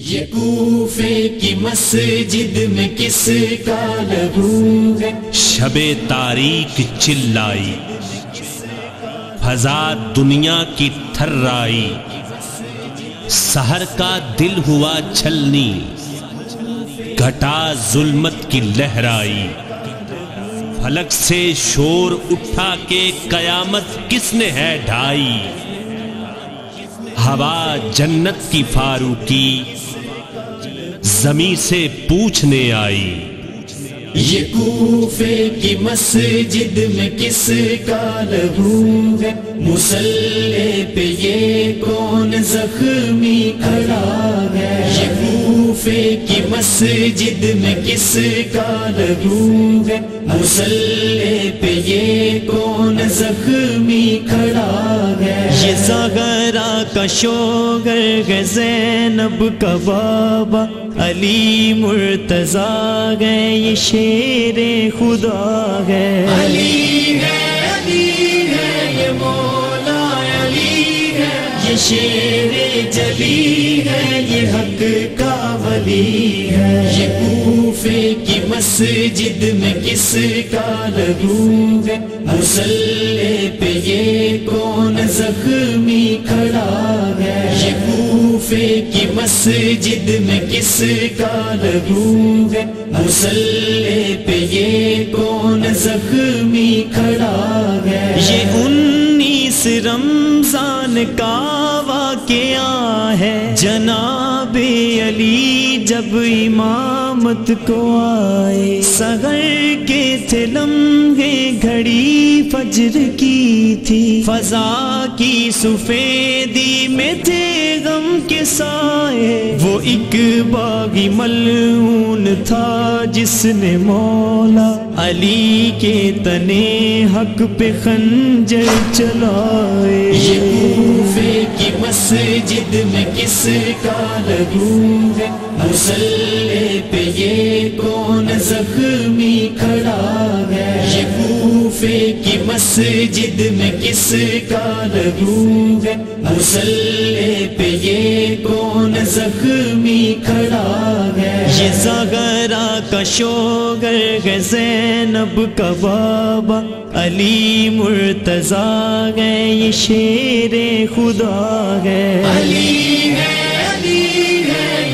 یہ کوفے کی مسجد میں کس کا لہو ہے؟ شب تاریک چلائی، فضا دنیا کی تھرائی، سحر کا دل ہوا چھلنی، گھٹا ظلمت کی لہرائی، فلک سے شور اٹھا کے قیامت کس نے ہے ڈھائی، ہوا جنت کی فاروقی زمیں سے پوچھنے آئی۔ یہ کوفے کی مسجد میں کس کا لہو ہے؟ مصلی پہ یہ کون زخمی کھڑا ہے؟ یہ کوفے کی مسجد میں کس کا لہو ہے؟ مصلی پہ یہ کون زخمی کھڑا ہے؟ یہ زغرا کا شوگر ہے، زینب کا بابا علی مرتضیٰ گئے، یہ شیر خدا ہے۔ علی ہے یہ مولا علی ہے، یہ شیر جلی ہے، یہ حق کا ولی ہے۔ یہ کوفے کی مسجد میں کس کا لہو ہے؟ مصلی پہ یہ کون زخمی کھڑا ہے؟ یہ کوفے کی مسجد میں کس کا لہو ہے؟ مصلی پہ یہ کون زخمی کھڑا ہے؟ یہ 19 رمضان کا واقعہ ہے، جناب علی جب امامت کو آئے، سحر کے تھے لمحے، گھڑی فجر کی تھی، فضا کی سفیدی میں تھے غم کے سائے، وہ ایک باغی ملعون تھا جس نے مولا علی کے تنے حق پہ خنجر چلائے۔ یہ کوفے کی مسجد میں کس کا لہو ہے؟ مصلی پہ یہ کون زخمی کھڑا ہے؟ یہ کوفے کی مسجد میں کس کا لہو ہے؟ مصلی پہ یہ کون زخمی کھڑا ہے؟ یہ زغرا کا شوگر ہے، زینب کا بابا علی مرتضیٰ گئے، یہ شیر خدا ہے۔ علی ہے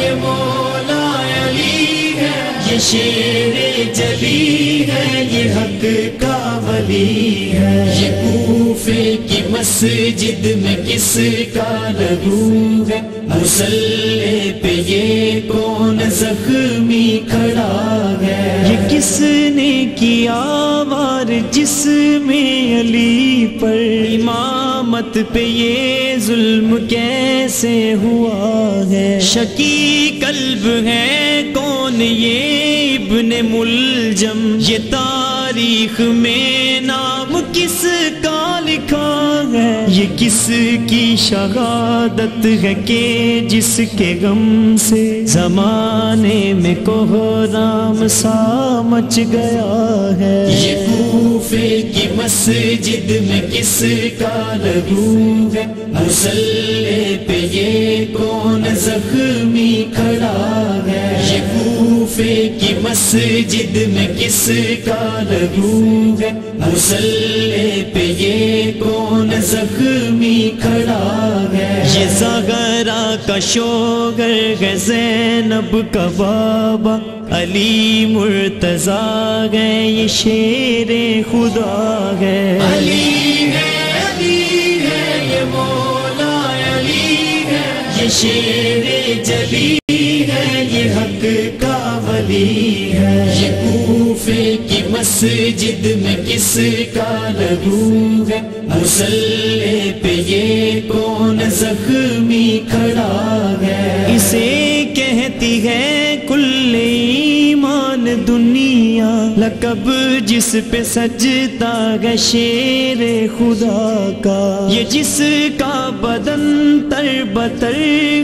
یہ مولا علی ہے، یہ شیر جلی ہے، یہ حق کا ولی ہے۔ یہ کوفے کی مسجد میں کس کا لہو ہے؟ مصلی پہ یہ کون زخمی کھڑا ہے؟ یہ کس نے کیا وار جسم علی پر، امامت پہ یہ ظلم کیسے ہوا ہے؟ شکی قلب ہے کون یہ ابن ملجم، یہ تاریخ میں نام کس کا لکھا ہے؟ یہ کس کی شہادت ہے کہ جس کے غم سے زمانے میں کوہرام سا مچ گیا ہے؟ یہ کوفے کی مسجد میں کس کا لہو ہے؟ مصلی پہ یہ کون زخمی کھڑا ہے؟ یہ کوفے کی مسجد میں کس کا لہو ہے؟ مصلی پہ یہ کون زخمی کھڑا ہے؟ یہ زغرا کا شوگر ہے، زینب کا بابا علی مرتضیٰ گئے، یہ شیر خدا ہے۔ علی ہے یہ مولا علی ہے، یہ شیر جلی ہے، یہ حق کا ولی ہے۔ یہ کوفے کی مسجد میں کس کا لہو ہے؟ مصلی پہ یہ کون زخمی کھڑا ہے؟ اسے کہتی ہے کل ایمان دنیا، لقب جس پہ سجدہ ہے شیر خدا کا، یہ جس کا بدن تر بتر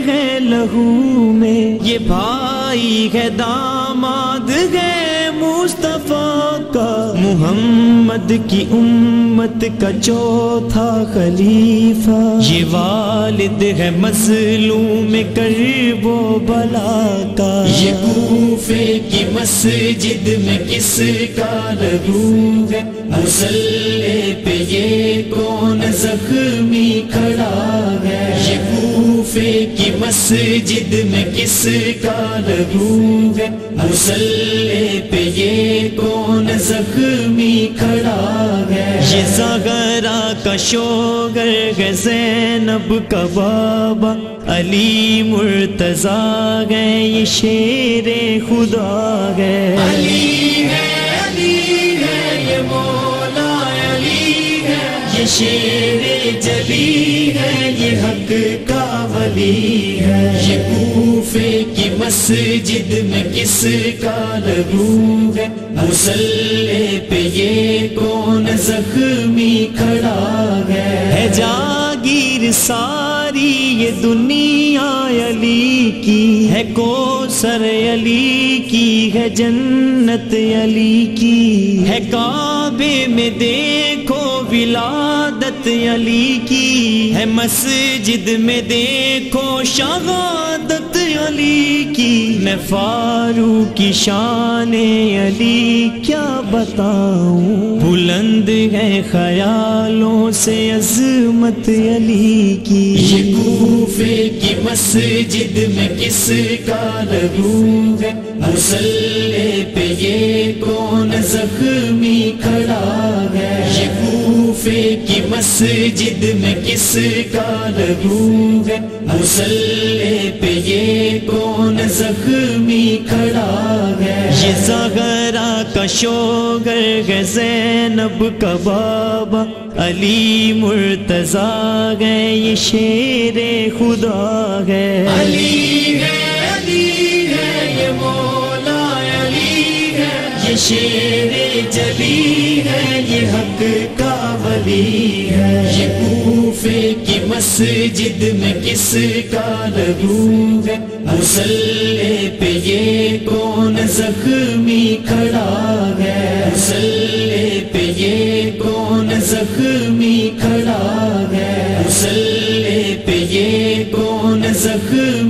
ہے لہو میں، یہ بھائی ہے داماد ہے مصطفیٰ کا، محمد محمد کی امت کا چوتھا خلیفہ، یہ والد ہے مظلوم کرب و بلا کا، یہ کوفے کی مسجد میں کس کا لہو ہے، مصلی پہ یہ کون زخمی کھڑا ہے، یہ کوفے کی مسجد میں کس کا لہو ہے، مصلی پہ یہ کون زخمی کھڑا ہے، یہ زغرا کا شوگر ہے زینب کا بابا، علی مرتضیٰ گئے یہ شیر خدا گئے، علی ہے یہ مولا علی ہے، یہ شیر جلی ہے، یہ حق کا ولی ہے، یہ کوفے کی مسجد میں کس کا لہو ہے، مصلی پہ یہ کون زخمی کھڑا ہے، جاگیر ساری یہ دنیا علی کی ہے، کوثر علی کی ہے، جنت علی کی ہے، کعبے میں دیکھو ولادت علی کی ہے، مسجد میں دیکھو شہادت علی کی، میں فاروق کی شان علی کیا بتاؤں، بلند ہے خیالوں سے عظمت علی کی، یہ کوفے کی مسجد میں کس کا لہو ہے، مصلی پہ یہ کون زخمی کھڑا ہے، یہ کوفے کی مسجد میں کس کا لہو ہے، مصلی پہ یہ کون زخمی کھڑا ہے، یہ زغرا کا شوگر ہے زینب کا بابا، علی مرتضیٰ گئے یہ شیر خدا گئے، علی ہے یہ مولا علی ہے، یہ شیر جلی ہے، یہ حق کا ولی ہے، یہ کوفے کی مسجد میں کس کا لہو ہے، مصلی پہ یہ کون زخمی کھڑا ہے، مصلی پہ یہ کون زخمی کھڑا ہے، مصلی پہ یہ کون زخمی